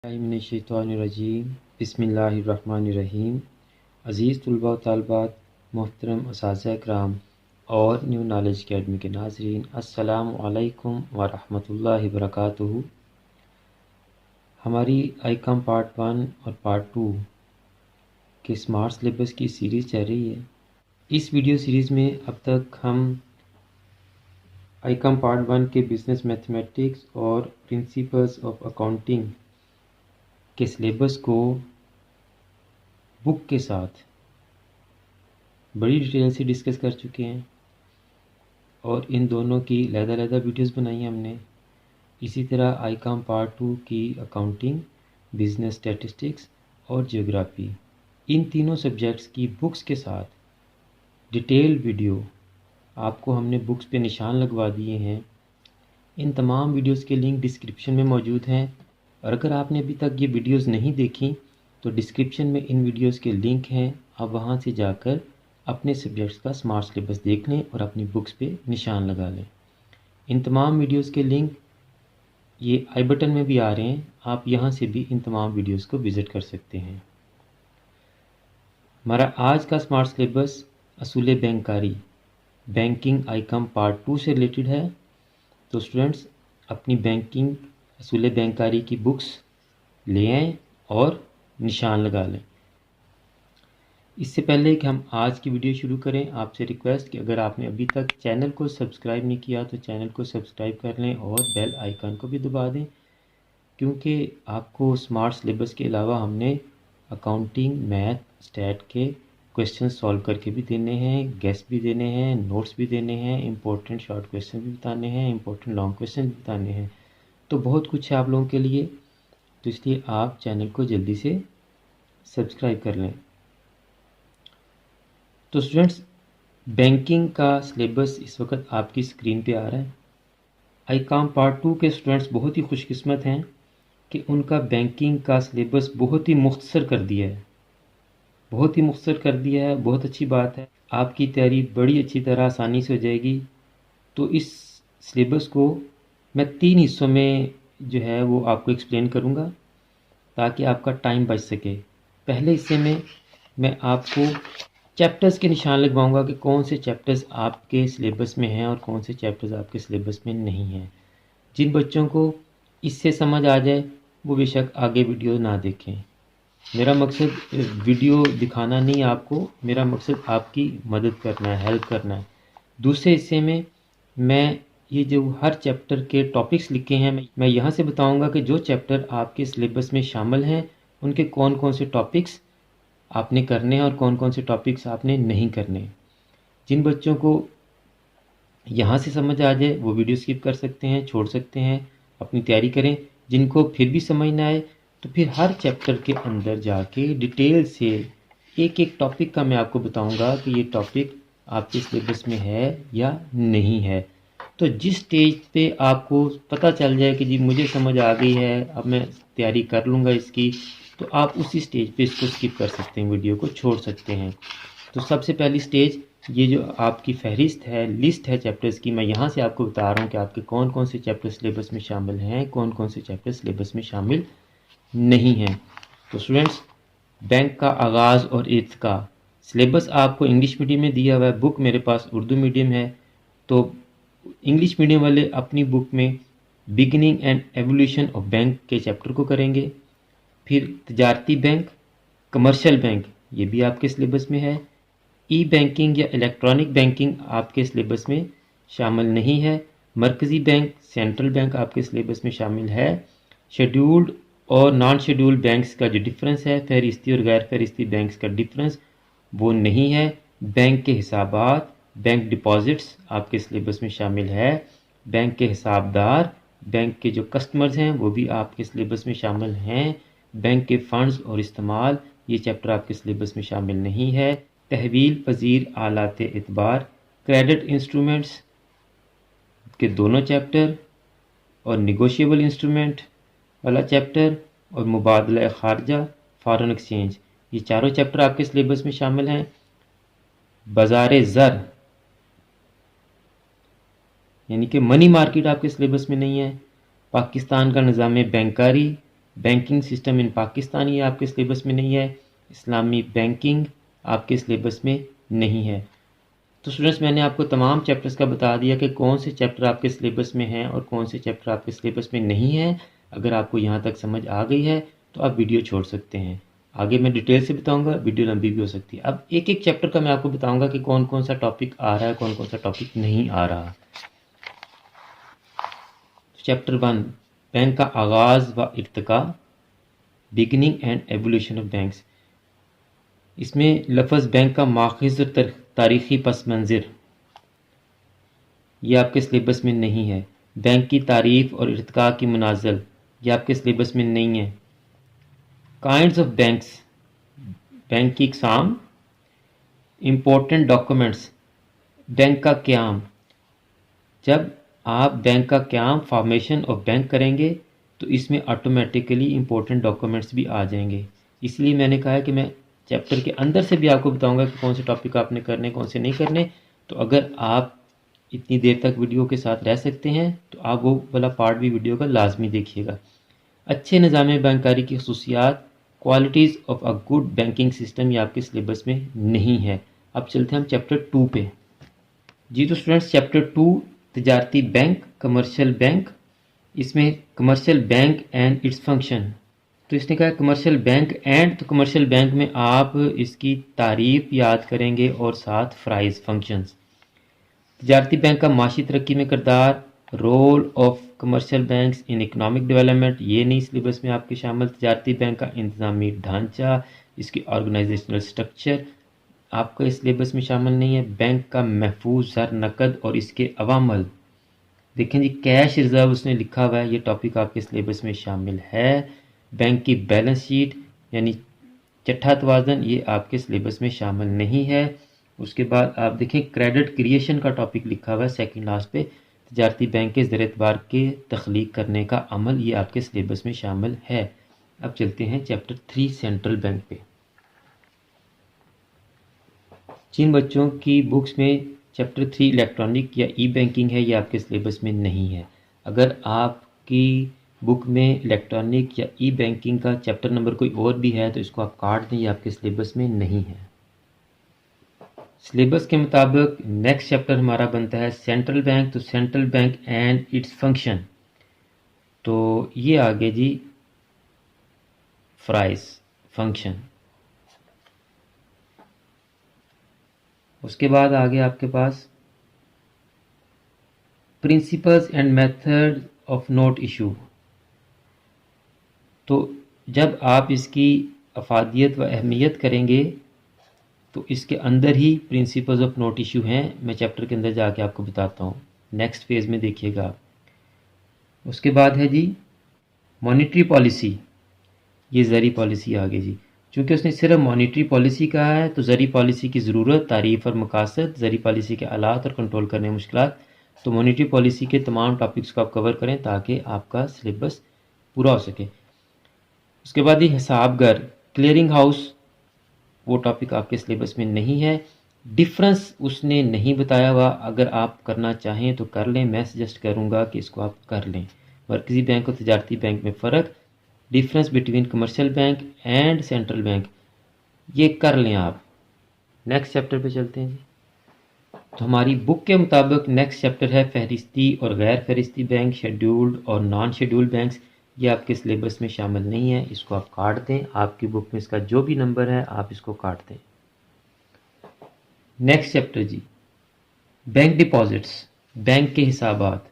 मिनश्शैतानिर्रजीम बिस्मिल्लाहिर्रहमानिर्रहीम। अज़ीज़ तुलबा व तालिबात, मोहतरम असातिज़ा इकराम और न्यू नॉलेज अकेडमी के नाज़रीन, अस्सलामु अलैकुम व रहमतुल्लाहि व बरकातुहू। हमारी आईकॉम पार्ट 1 और पार्ट 2 के स्मार्ट सिलेबस की सीरीज़ चल रही है। इस वीडियो सीरीज़ में अब तक हम आईकॉम पार्ट 1 के बिज़नेस मैथमेटिक्स और प्रिंसिपल्स ऑफ अकाउंटिंग के सिलेबस को बुक के साथ बड़ी डिटेल से डिस्कस कर चुके हैं और इन दोनों की अलग-अलग वीडियोस बनाई हैं हमने। इसी तरह आईकॉम पार्ट 2 की अकाउंटिंग, बिजनेस स्टैटिस्टिक्स और ज्योग्राफी, इन तीनों सब्जेक्ट्स की बुक्स के साथ डिटेल वीडियो आपको हमने बुक्स पे निशान लगवा दिए हैं। इन तमाम वीडियोस के लिंक डिस्क्रिप्शन में मौजूद हैं और अगर आपने अभी तक ये वीडियोस नहीं देखी तो डिस्क्रिप्शन में इन वीडियोस के लिंक हैं, आप वहां से जाकर अपने सब्जेक्ट्स का स्मार्ट सिलेबस देख लें और अपनी बुक्स पे निशान लगा लें। इन तमाम वीडियोस के लिंक ये आई बटन में भी आ रहे हैं, आप यहां से भी इन तमाम वीडियोस को विज़िट कर सकते हैं। हमारा आज का स्मार्ट सिलेबस असूल बैंकारी, बैंकिंग आईकॉम पार्ट 2 से रिलेटेड है। तो स्टूडेंट्स अपनी बैंकिंग असूल बैंकारी की बुक्स ले आएँ और निशान लगा लें। इससे पहले कि हम आज की वीडियो शुरू करें, आपसे रिक्वेस्ट कि अगर आपने अभी तक चैनल को सब्सक्राइब नहीं किया तो चैनल को सब्सक्राइब कर लें और बेल आइकन को भी दबा दें, क्योंकि आपको स्मार्ट सिलेबस के अलावा हमने अकाउंटिंग, मैथ, स्टैट के क्वेश्चन सॉल्व करके भी देने हैं, गेस्ट भी देने हैं, नोट्स भी देने हैं, इंपॉर्टेंट शॉर्ट क्वेश्चन भी बताने हैं, इंपॉर्टेंट लॉन्ग क्वेश्चन भी बताने हैं। तो बहुत कुछ है आप लोगों के लिए, तो इसलिए आप चैनल को जल्दी से सब्सक्राइब कर लें। तो स्टूडेंट्स बैंकिंग का सिलेबस इस वक्त आपकी स्क्रीन पे आ रहा है। आईकॉम पार्ट 2 के स्टूडेंट्स बहुत ही खुशकिस्मत हैं कि उनका बैंकिंग का सिलेबस बहुत ही मुख्तसर कर दिया है, बहुत ही मुख्तसर कर दिया है। बहुत अच्छी बात है, आपकी तैयारी बड़ी अच्छी तरह आसानी से हो जाएगी। तो इस सिलेबस को मैं 3 हिस्सों में जो है वो आपको एक्सप्लेन करूँगा ताकि आपका टाइम बच सके। पहले हिस्से में मैं आपको चैप्टर्स के निशान लगवाऊंगा कि कौन से चैप्टर्स आपके सिलेबस में हैं और कौन से चैप्टर्स आपके सिलेबस में नहीं हैं। जिन बच्चों को इससे समझ आ जाए वो बेशक आगे वीडियो ना देखें। मेरा मकसद वीडियो दिखाना नहीं आपको, मेरा मकसद आपकी मदद करना है, हेल्प करना है। दूसरे हिस्से में मैं ये जो हर चैप्टर के टॉपिक्स लिखे हैं मैं यहाँ से बताऊँगा कि जो चैप्टर आपके सिलेबस में शामिल हैं उनके कौन कौन से टॉपिक्स आपने करने हैं और कौन कौन से टॉपिक्स आपने नहीं करने। जिन बच्चों को यहाँ से समझ आ जाए वो वीडियो स्किप कर सकते हैं, छोड़ सकते हैं, अपनी तैयारी करें। जिनको फिर भी समझ ना आए तो फिर हर चैप्टर के अंदर जाके डिटेल से एक एक टॉपिक का मैं आपको बताऊंगा कि ये टॉपिक आपके सिलेबस में है या नहीं है। तो जिस स्टेज पे आपको पता चल जाए कि जी मुझे समझ आ गई है, अब मैं तैयारी कर लूँगा इसकी, तो आप उसी स्टेज पे इसको स्किप कर सकते हैं, वीडियो को छोड़ सकते हैं। तो सबसे पहली स्टेज ये जो आपकी फहरिस्त है, लिस्ट है चैप्टर्स की, मैं यहाँ से आपको बता रहा हूँ कि आपके कौन कौन से चैप्टर सिलेबस में शामिल हैं, कौन कौन से चैप्टर सिलेबस में शामिल नहीं हैं। तो स्टूडेंट्स बैंक का आगाज़ और इर्तिका सिलेबस आपको इंग्लिश मीडियम में दिया हुआ है, बुक मेरे पास उर्दू मीडियम है। तो इंग्लिश मीडियम वाले अपनी बुक में beginning and evolution of bank के चैप्टर को करेंगे। फिर तजारती बैंक, कमर्शियल बैंक, ये भी आपके सिलेबस में है। ई बैंकिंग या इलेक्ट्रॉनिक बैंकिंग आपके सिलेबस में शामिल नहीं है। मरकज़ी बैंक, सेंट्रल बैंक आपके सिलेबस में शामिल है। शेड्यूल्ड और नॉन शेड्यूल्ड बैंक्स का जो डिफरेंस है, फहरिस्ती और गैर फहरिस्ती बैंक्स का डिफरेंस, वो नहीं है। बैंक के हिसाबात, बैंक डिपॉजिट्स आपके सिलेबस में शामिल है। बैंक के हिसाबदार, बैंक के जो कस्टमर्स हैं वो भी आपके सिलेबस में शामिल हैं। बैंक के फंड्स और इस्तेमाल, ये चैप्टर आपके सिलेबस में शामिल नहीं है। तहवील पजीर आलात एतबार, क्रेडिट इंस्ट्रूमेंट्स के दोनों चैप्टर और निगोशिएबल इंस्ट्रूमेंट वाला चैप्टर और मुबादला खारजा, फॉरेन एक्सचेंज, ये चारों चैप्टर आपके सिलेबस में शामिल हैं। बाजार ज़र यानी कि मनी मार्केट आपके सिलेबस में नहीं है। पाकिस्तान का निज़ाम बैंकारी, बैंकिंग सिस्टम इन पाकिस्तान ये आपके सिलेबस में नहीं है। इस्लामी बैंकिंग आपके सिलेबस में नहीं है। तो स्टूडेंट्स मैंने आपको तमाम चैप्टर्स का बता दिया कि कौन से चैप्टर आपके सिलेबस में हैं और कौन से चैप्टर आपके सिलेबस में नहीं हैं। अगर आपको यहाँ तक समझ आ गई है तो आप वीडियो छोड़ सकते हैं। आगे मैं डिटेल से बताऊंगा, वीडियो लंबी भी हो सकती है। अब एक एक चैप्टर का मैं आपको बताऊंगा कि कौन कौन सा टॉपिक आ रहा है, कौन कौन सा टॉपिक नहीं आ रहा। चैप्टर 1 बैंक का आगाज़ व Irtika, beginning and evolution of banks. इसमें लफ्ज़ बैंक का माखज़ और तारीख़ी पस मंज़र ये आपके सिलेबस में नहीं है। बैंक की तारीफ़ और इर्तिका की मुनाज़ल ये आपके सिलेबस में नहीं है। काइंड्स ऑफ बैंक्स, बैंक की इक़साम, इम्पोर्टेंट डॉक्यूमेंट्स, बैंक का क़याम। जब आप बैंक का क़याम फॉर्मेशन ऑफ बैंक करेंगे तो इसमें ऑटोमेटिकली इम्पोर्टेंट डॉक्यूमेंट्स भी आ जाएंगे। इसलिए मैंने कहा है कि मैं चैप्टर के अंदर से भी आपको बताऊंगा कि कौन से टॉपिक आपने करने कौन से नहीं करने। तो अगर आप इतनी देर तक वीडियो के साथ रह सकते हैं तो आप वो वाला पार्ट भी वीडियो का लाजमी देखिएगा। अच्छे निज़ाम बैंकारी की खसूसियात, qualities of a good banking system ये आपके सिलेबस में नहीं है। अब चलते हैं हम चैप्टर 2 पे। जी तो स्टूडेंट्स चैप्टर 2 तिजारती बैंक, कमर्शियल बैंक। इसमें commercial bank and its function. तो इसने कहा कमर्शियल बैंक एंड, तो कमर्शियल बैंक में आप इसकी तारीफ याद करेंगे और साथ फ्राइज फंक्शंस। तिजारती बैंक का माशी तरक्की में किरदार, role of commercial banks in economic development ये नहीं सिलेबस में आपके शामिल। तिजारती बैंक का इंतज़ामी ढांचा, इसकी ऑर्गेनाइजेशनल स्ट्रक्चर आपका इस सिलेबस में शामिल नहीं है। बैंक का महफूज ज़र नकद और इसके अवामल, देखें जी कैश रिज़र्व उसने लिखा हुआ है, ये टॉपिक आपके सिलेबस में शामिल है। बैंक की बैलेंस शीट यानी चट्ठा तवाज़न ये आपके सिलेबस में शामिल नहीं है। उसके बाद आप देखें क्रेडिट क्रिएशन का टॉपिक लिखा हुआ है सेकंड लास्ट पे, तिजारती बैंक के ज़र एतबार के तख्लीक करने का अमल ये आपके सिलेबस में शामिल है। अब चलते हैं चैप्टर 3 सेंट्रल बैंक पे। जिन बच्चों की बुक्स में चैप्टर 3 इलेक्ट्रॉनिक या ई बैंकिंग है ये आपके सिलेबस में नहीं है। अगर आपकी बुक में इलेक्ट्रॉनिक या ई बैंकिंग का चैप्टर नंबर कोई और भी है तो इसको आप काट दें, ये आपके सिलेबस में नहीं है। सिलेबस के मुताबिक नेक्स्ट चैप्टर हमारा बनता है सेंट्रल बैंक। तो central bank and its function, तो ये आगे जी फ्राइज फंक्शन। उसके बाद आगे आपके पास principles and method of note issue. तो जब आप इसकी अफादियत व अहमियत करेंगे तो इसके अंदर ही प्रिंसिपल्स ऑफ नोट इशू हैं। मैं चैप्टर के अंदर जाके आपको बताता हूँ, नेक्स्ट फेज़ में देखिएगा आप। उसके बाद है जी मॉनेटरी पॉलिसी, ये ज़री पॉलिसी आगे जी। चूँकि उसने सिर्फ मॉनेटरी पॉलिसी कहा है तो ज़री पॉलिसी की ज़रूरत, तारीफ़ और मकासद, ज़री पॉलिसी के आलात और कंट्रोल करने में मुश्किलात। तो मॉनेटरी पॉलिसी के तमाम टॉपिक्स को आप कवर करें ताकि आपका सिलेबस पूरा हो सके। उसके बाद ही हिसाबगर, क्लियरिंग हाउस, वो टॉपिक आपके सिलेबस में नहीं है। डिफरेंस उसने नहीं बताया हुआ, अगर आप करना चाहें तो कर लें, मैं सजेस्ट करूँगा कि इसको आप कर लें। मरकज़ी बैंक और तिजारती बैंक में फ़र्क, difference between commercial bank and central bank, ये कर लें आप। नेक्स्ट चैप्टर पे चलते हैं जी। तो हमारी बुक के मुताबिक नेक्स्ट चैप्टर है फहरिस्ती और गैर फहरिस्ती बैंक, शेड्यूल्ड और नॉन शेड्यूल्ड बैंक्स। ये आपके सिलेबस में शामिल नहीं है, इसको आप काट दें। आपकी बुक में इसका जो भी नंबर है आप इसको काट दें। नेक्स्ट चैप्टर जी बैंक डिपॉजिट्स, बैंक के हिसाबात।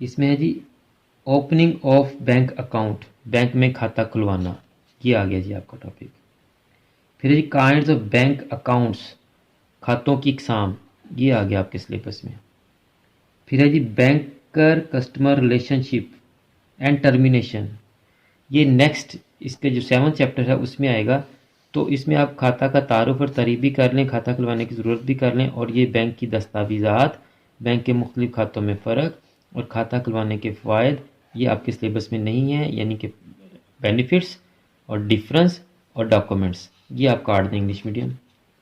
इसमें है जी opening of bank account, bank में खाता खुलवाना, ये आ गया जी आपका टॉपिक। फिर जी काइंड्स ऑफ बैंक अकाउंट्स, खातों की इकसाम, ये आ गया आपके सिलेबस में। फिर है जी banker customer relationship and termination, ये नेक्स्ट इसके जो 7th चैप्टर है उसमें आएगा। तो इसमें आप खाता का तारुफ और तारीफ भी कर लें, खाता खुलवाने की ज़रूरत भी कर लें, और ये बैंक की दस्तावेज़ात, बैंक के मुख्तलिफ खातों में फ़र्क और खाता खुलवाने के फ़वाइद, ये आपके सिलेबस में नहीं है। यानी कि बेनिफिट्स और डिफरेंस और डॉक्यूमेंट्स, ये आप काट दें इंग्लिश मीडियम।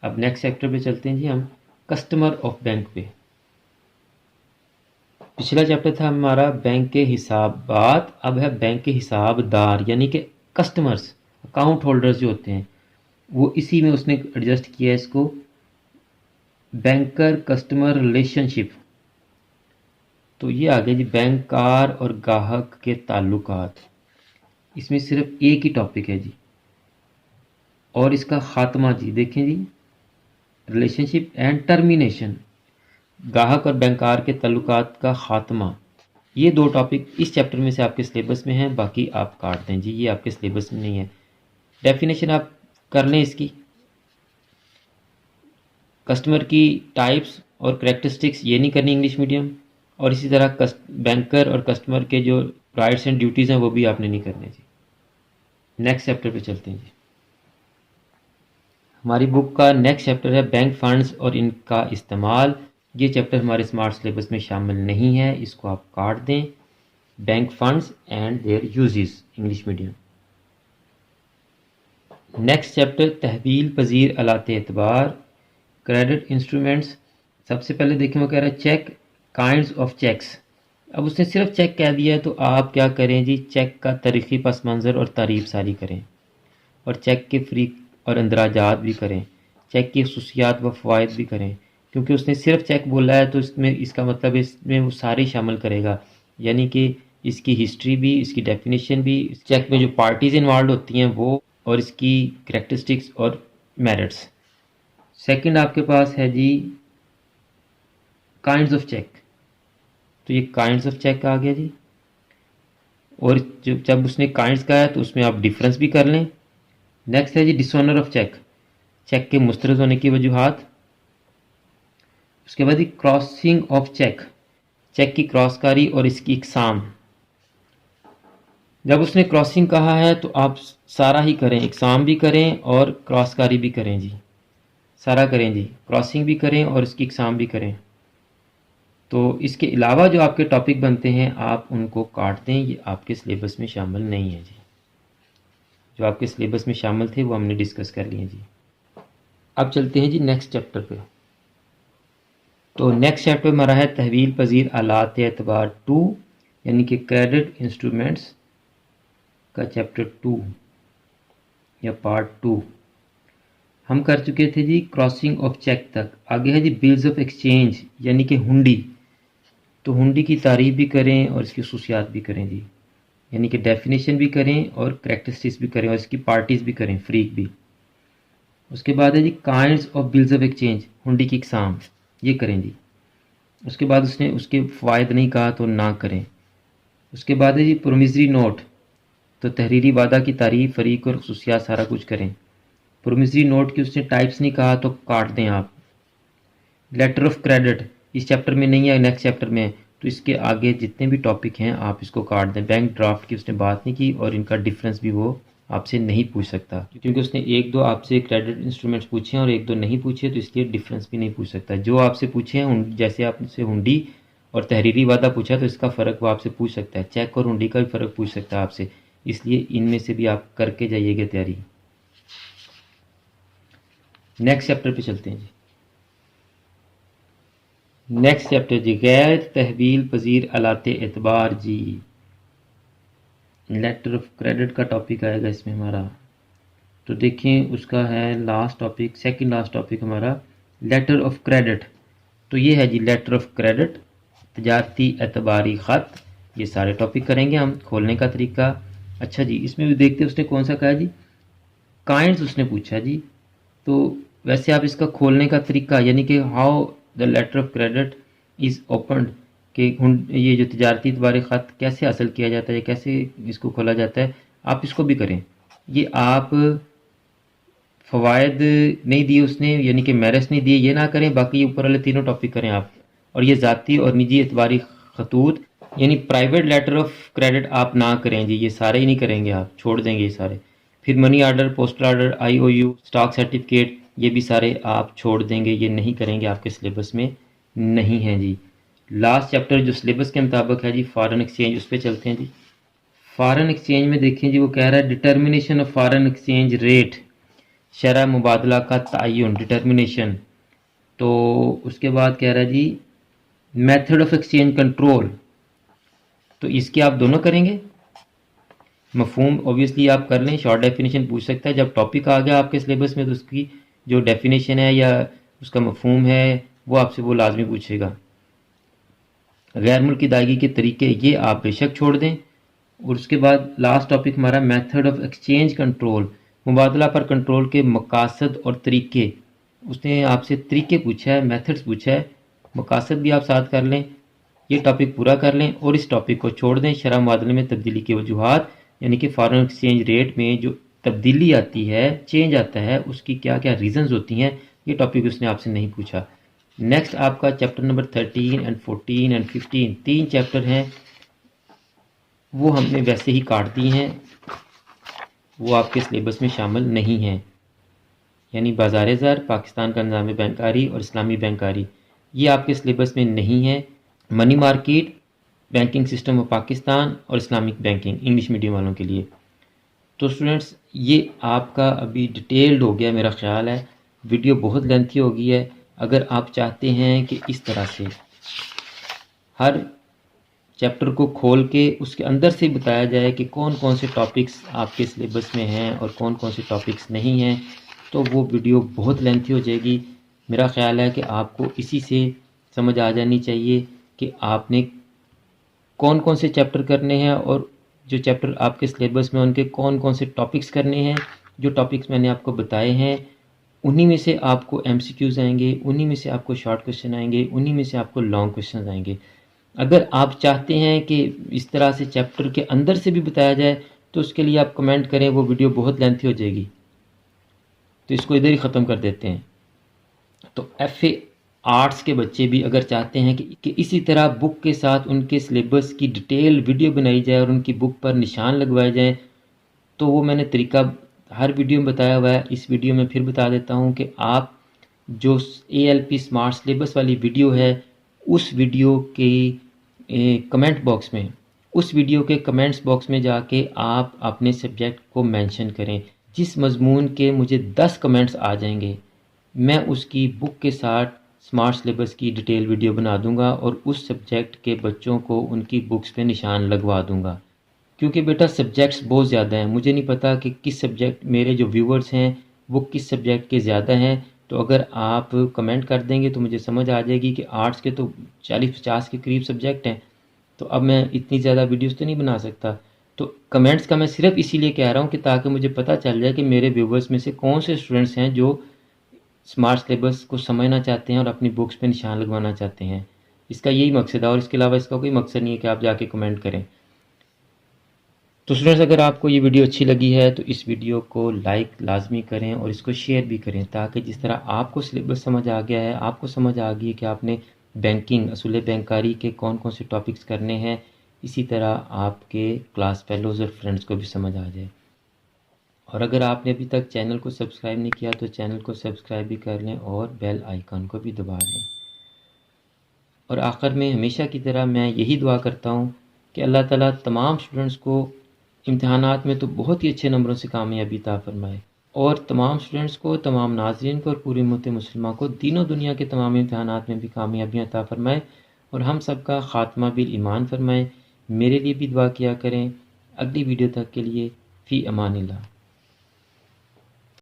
अब नेक्स्ट चैप्टर पे चलते हैं जी हम, कस्टमर ऑफ बैंक पे। पिछला चैप्टर था हमारा बैंक के हिसाबात, अब है बैंक के हिसाबदार यानी कि कस्टमर्स, अकाउंट होल्डर्स जो होते हैं, वो इसी में उसने एडजस्ट किया है इसको, बैंकर कस्टमर रिलेशनशिप। तो ये आ गया जी बैंकार और ग्राहक के ताल्लुकात। इसमें सिर्फ एक ही टॉपिक है जी, और इसका खात्मा जी देखें जी, रिलेशनशिप एंड टर्मिनेशन, ग्राहक और बैंकार के ताल्लुकात का खात्मा। ये दो टॉपिक इस चैप्टर में से आपके सिलेबस में हैं, बाकी आप काट दें जी, ये आपके सिलेबस में नहीं है। डेफिनेशन आप कर लें इसकी, कस्टमर की टाइप्स और करेक्टरिस्टिक्स ये नहीं करनी इंग्लिश मीडियम, और इसी तरह बैंकर और कस्टमर के जो राइट्स एंड ड्यूटीज़ हैं वो भी आपने नहीं करने जी। नेक्स्ट चैप्टर पे चलते हैं जी। हमारी बुक का नेक्स्ट चैप्टर है बैंक फंड्स और इनका इस्तेमाल। ये चैप्टर हमारे स्मार्ट सिलेबस में शामिल नहीं है, इसको आप काट दें। Bank funds and their uses English medium. Next chapter तहवील पजीर अलाते एतबार, क्रेडिट इंस्ट्रूमेंट्स। सबसे पहले देखें वो कह रहा है चेक, काइंड्स ऑफ चेक्स। अब उसने सिर्फ चेक कह दिया है तो आप क्या करें जी, चेक का तारीखी पस मंज़र और तारीफ सारी करें, और चेक के फ़री और अंदराजात भी करें, चेक की खसूसियात व फ़वाइद भी करें। क्योंकि उसने सिर्फ चेक बोला है तो इसमें इसका मतलब इसमें वो सारे शामिल करेगा, यानी कि इसकी हिस्ट्री भी, इसकी डेफिनेशन भी, चेक में जो पार्टीज़ इन्वॉल्व होती हैं वो, और इसकी करेक्टरिस्टिक्स और मेरिट्स। सेकंड आपके पास है जी काइंड्स ऑफ चेक, तो ये काइंड्स ऑफ चेक आ गया जी। और जब उसने काइंड्स का है तो उसमें आप डिफरेंस भी कर लें। नेक्स्ट है जी डिसऑनर ऑफ चेक, चेक के मुस्तरद होने की वजूहात। उसके बाद ही क्रॉसिंग ऑफ चेक, चेक की क्रॉसकारी और इसकी इकसाम। जब उसने क्रॉसिंग कहा है तो आप सारा ही करें, इकसाम भी करें और क्रॉसकारी भी करें जी, सारा करें जी, क्रॉसिंग भी करें और इसकी इकसाम भी करें। तो इसके अलावा जो आपके टॉपिक बनते हैं आप उनको काट दें, ये आपके सिलेबस में शामिल नहीं है जी। जो आपके सिलेबस में शामिल थे वो हमने डिस्कस कर लिए जी। अब चलते हैं जी नेक्स्ट चैप्टर पे। तो नेक्स्ट चैप्टर हमारा है तहवील पजीर आलात एतबार 2, यानी कि क्रेडिट इंस्ट्रूमेंट्स का चैप्टर 2 या पार्ट 2। हम कर चुके थे जी क्रॉसिंग ऑफ चेक तक। आगे है जी बिल्स ऑफ एक्सचेंज यानी कि हुंडी। तो हुंडी की तारीफ भी करें और इसकी खसूसियात भी करें जी, यानी कि डेफिनेशन भी करें और करेक्टरिस्टिक्स भी करें और इसकी पार्टीज़ भी करें, फ्रीक भी। उसके बाद है जी kinds of bills of exchange, हुंडी की इकसाम, ये करें जी। उसके बाद उसने उसके फ़ायदे नहीं कहा तो ना करें। उसके बाद है जी प्रोमिसरी नोट, तो तहरीरी वादा की तारीफ, फ़रीक और खसूसियात सारा कुछ करें। प्रोमिसरी नोट की उसने टाइप्स नहीं कहा तो काट दें आप। लेटर ऑफ क्रेडिट इस चैप्टर में नहीं है, नेक्स्ट चैप्टर में है, तो इसके आगे जितने भी टॉपिक हैं आप इसको काट दें। बैंक ड्राफ्ट की उसने बात नहीं की और इनका डिफरेंस भी वो आपसे नहीं पूछ सकता, क्योंकि उसने एक दो आपसे क्रेडिट इंस्ट्रूमेंट्स पूछे हैं और एक दो नहीं पूछे, तो इसलिए डिफरेंस भी नहीं पूछ सकता। जो आपसे पूछे हैं, जैसे आपसे हुंडी और तहरीरी वादा पूछा तो इसका फ़र्क वो आपसे पूछ सकता है, चेक और हुंडी का भी फ़र्क पूछ सकता है आपसे, इसलिए इनमें से भी आप करके जाइएगा तैयारी। नेक्स्ट चैप्टर पे चलते हैं जी। नेक्स्ट चैप्टर जी गैर तहवील पजीर अलाते एतबार जी, लेटर ऑफ क्रेडिट का टॉपिक आएगा इसमें हमारा। तो देखें उसका है last topic, second last topic हमारा लेटर ऑफ क्रेडिट। तो ये है जी लेटर ऑफ क्रेडिट, तजारती एतबारी ख़त, ये सारे टॉपिक करेंगे हम। खोलने का तरीका, अच्छा जी इसमें भी देखते हैं उसने कौन सा कहा जी, काइंड्स उसने पूछा जी। तो वैसे आप इसका खोलने का तरीका, यानी कि how the letter of credit is opened, कि ये जो तजारती एतबारी ख़त कैसे हासिल किया जाता है, कैसे इसको खोला जाता है, आप इसको भी करें। ये आप फ़वाइद नहीं दिए उसने, यानी कि मेरिट्स नहीं दिए, ये ना करें, बाकी ऊपर वाले तीनों टॉपिक करें आप। और ये ज़ाती और निजी एतबारी खतूत यानी प्राइवेट लेटर ऑफ क्रेडिट आप ना करें जी, ये सारे ही नहीं करेंगे, आप छोड़ देंगे ये सारे। फिर money order, postal order, IOU, stock certificate, ये भी सारे आप छोड़ देंगे, ये नहीं करेंगे, आपके सिलेबस में नहीं है जी। लास्ट चैप्टर जो सिलेबस के मुताबिक है जी फॉरेन एक्सचेंज, उस पर चलते हैं जी। फॉरेन एक्सचेंज में देखें जी वो कह रहा है determination of foreign exchange rate, शरह मुबादला का तयन, डिटर्मिनेशन। तो उसके बाद कह रहा है जी मेथड ऑफ एक्सचेंज कंट्रोल, तो इसके आप दोनों करेंगे। मफहूम ऑब्वियसली आप कर लें, शॉर्ट डेफिनेशन पूछ सकता है। जब टॉपिक आ गया आपके सिलेबस में तो उसकी जो डेफिनेशन है या उसका मफहूम है वो आपसे वो लाजमी पूछेगा। गैर मुल्की अदायगी के तरीके ये आप बेशक छोड़ दें। और उसके बाद लास्ट टॉपिक हमारा मेथड ऑफ एक्सचेंज कंट्रोल, मुबादला पर कंट्रोल के मकासद और तरीके। उसने आपसे तरीके पूछा है, मेथड्स पूछा है, मकासद भी आप साथ कर लें। ये टॉपिक पूरा कर लें और इस टॉपिक को छोड़ दें। शरह मुबादले में तब्दीली की वजूहात, यानी कि फॉरेन एक्सचेंज रेट में जो तब्दीली आती है, चेंज आता है, उसकी क्या क्या रीज़न्स होती हैं, ये टॉपिक उसने आपसे नहीं पूछा। नेक्स्ट आपका chapter number 13 and 14 and 15, 3 chapter हैं, वो हमने वैसे ही काट दिए हैं, वो आपके सिलेबस में शामिल नहीं हैं। यानी बाज़ार ज़र, पाकिस्तान का निज़ाम बैंकारी और इस्लामी बैंकारी, ये आपके सिलेबस में नहीं है। Money market, banking system of Pakistan और इस्लामिक बैंकिंग इंग्लिश मीडियम वालों के लिए। तो स्टूडेंट्स ये आपका अभी डिटेल्ड हो गया मेरा ख्याल है। वीडियो बहुत लेंथी हो गई है। अगर आप चाहते हैं कि इस तरह से हर चैप्टर को खोल के उसके अंदर से बताया जाए कि कौन कौन से टॉपिक्स आपके सिलेबस में हैं और कौन कौन से टॉपिक्स नहीं हैं, तो वो वीडियो बहुत लेंथी हो जाएगी। मेरा ख्याल है कि आपको इसी से समझ आ जानी चाहिए कि आपने कौन कौन से चैप्टर करने हैं और जो चैप्टर आपके सिलेबस में उनके कौन कौन से टॉपिक्स करने हैं। जो टॉपिक्स मैंने आपको बताए हैं उन्हीं में से आपको MCQs आएंगे, उन्हीं में से आपको शॉर्ट क्वेश्चन आएंगे, उन्हीं में से आपको लॉन्ग क्वेश्चन आएंगे। अगर आप चाहते हैं कि इस तरह से चैप्टर के अंदर से भी बताया जाए तो उसके लिए आप कमेंट करें, वो वीडियो बहुत लेंथी हो जाएगी। तो इसको इधर ही ख़त्म कर देते हैं। तो FA आर्ट्स के बच्चे भी अगर चाहते हैं कि इसी तरह बुक के साथ उनके सिलेबस की डिटेल वीडियो बनाई जाए और उनकी बुक पर निशान लगवाए जाएँ, तो वो मैंने तरीका हर वीडियो में बताया हुआ है। इस वीडियो में फिर बता देता हूँ कि आप जो ALP स्मार्ट सिलेबस वाली वीडियो है, उस वीडियो के कमेंट बॉक्स में, उस वीडियो के कमेंट्स बॉक्स में जाके आप अपने सब्जेक्ट को मेंशन करें। जिस मजमून के मुझे 10 कमेंट्स आ जाएंगे, मैं उसकी बुक के साथ स्मार्ट सिलेबस की डिटेल वीडियो बना दूंगा और उस सब्जेक्ट के बच्चों को उनकी बुक्स पे निशान लगवा दूंगा। क्योंकि बेटा सब्जेक्ट्स बहुत ज़्यादा हैं, मुझे नहीं पता कि किस सब्जेक्ट, मेरे जो व्यूवर्स हैं वो किस सब्जेक्ट के ज़्यादा हैं। तो अगर आप कमेंट कर देंगे तो मुझे समझ आ जाएगी कि आर्ट्स के तो 40-50 के करीब सब्जेक्ट हैं, तो अब मैं इतनी ज़्यादा वीडियोस तो नहीं बना सकता। तो कमेंट्स का मैं सिर्फ इसीलिए कह रहा हूँ कि ताकि मुझे पता चल जाए कि मेरे व्यूवर्स में से कौन से स्टूडेंट्स हैं जो स्मार्ट सिलेबस को समझना चाहते हैं और अपनी बुक्स पे निशान लगवाना चाहते हैं। इसका यही मकसद है और इसके अलावा इसका कोई मकसद नहीं है कि आप जाके कमेंट करें। तो स्टूडेंट्स अगर आपको ये वीडियो अच्छी लगी है तो इस वीडियो को लाइक लाजमी करें और इसको शेयर भी करें, ताकि जिस तरह आपको सिलेबस समझ आ गया है, आपको समझ आ गई है कि आपने बैंकिंग, असूल बैंकारी के कौन कौन से टॉपिक्स करने हैं, इसी तरह आपके क्लास फेलोज़ और फ्रेंड्स को भी समझ आ जाए। और अगर आपने अभी तक चैनल को सब्सक्राइब नहीं किया तो चैनल को सब्सक्राइब भी कर लें और बेल आइकन को भी दबा लें। और आखिर में हमेशा की तरह मैं यही दुआ करता हूँ कि अल्लाह ताला तमाम स्टूडेंट्स को इम्तहानात में तो बहुत ही अच्छे नंबरों से कामयाबी अता फरमाए और तमाम स्टूडेंट्स को, तमाम नाज़रीन को और पूरी उम्मत मुस्लिमा को दीनों दुनिया के तमाम इम्तहानात में भी कामयाबियाँ अता फरमाए और हम सब का ख़ात्मा बिल ईमान फरमाए। मेरे लिए भी दुआ किया करें। अगली वीडियो तक के लिए फ़ी अमानिल्लाह।